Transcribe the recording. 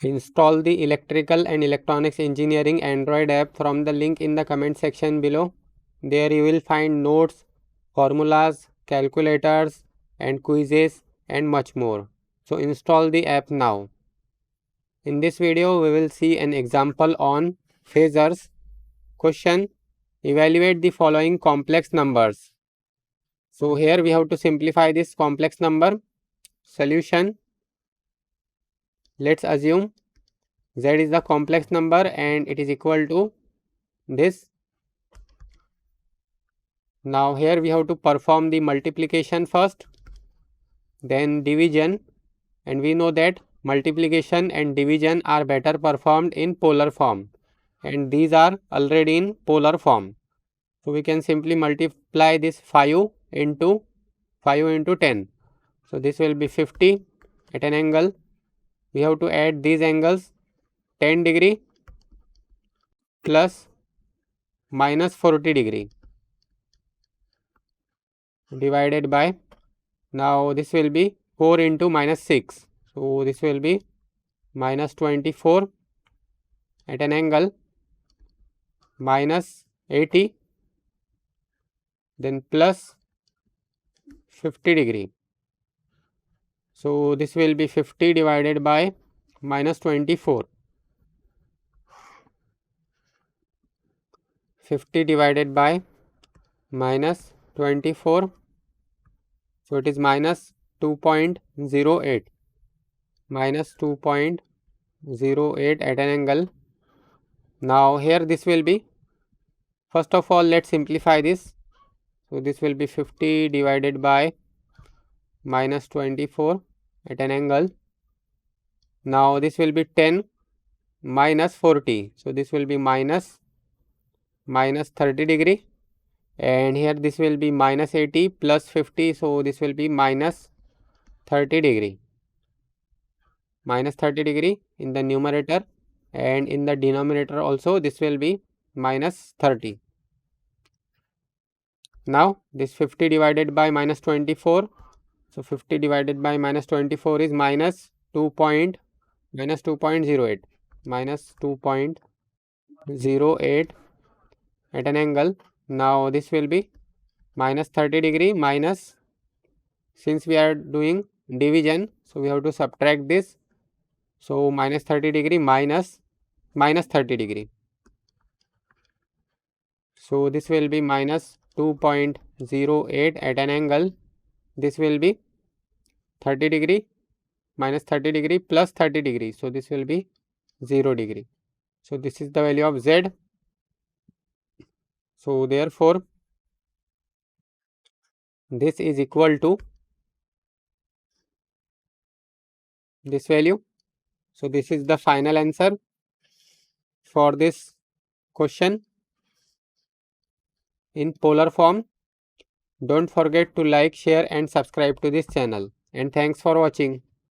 Install the Electrical and Electronics Engineering Android app from the link in the comment section below. There you will find notes, formulas, calculators and quizzes and much more. So install the app now. In this video we will see an example on phasors. Question: evaluate the following complex numbers. So here we have to simplify this complex number. Solution: let's assume z is the complex number and it is equal to this. Now here we have to perform the multiplication first, then division, and we know that multiplication and division are better performed in polar form and these are already in polar form. So we can simply multiply this 5 into 10. So this will be 50 at an angle. We have to add these angles, 10 degree plus minus 40 degree divided by, now this will be 4 into minus 6. So this will be minus 24 at an angle minus 80, then plus 50 degree. So this will be 50 divided by minus 24. 50 divided by minus 24. So it is minus 2.08. Minus 2.08 at an angle. Now here this will be, first of all let's simplify this. So this will be 50 divided by minus 24 at an angle. Now this will be 10 minus 40. So this will be minus 30 degree, and here this will be minus 80 plus 50. So this will be minus 30 degree. Minus 30 degree in the numerator, and in the denominator also this will be minus 30. Now this 50 divided by minus 24. So 50 divided by minus 24 is minus 2.08. Minus 2.08 at an angle. Now this will be minus 30 degree minus, since we are doing division, so we have to subtract this. So minus 30 degree minus 30 degree. So this will be minus 2.08 at an angle. This will be 30 degree minus 30 degree plus 30 degree. So this will be 0 degree. So this is the value of z. So therefore this is equal to this value. So this is the final answer for this question in polar form. Don't forget to like, share and subscribe to this channel, and thanks for watching.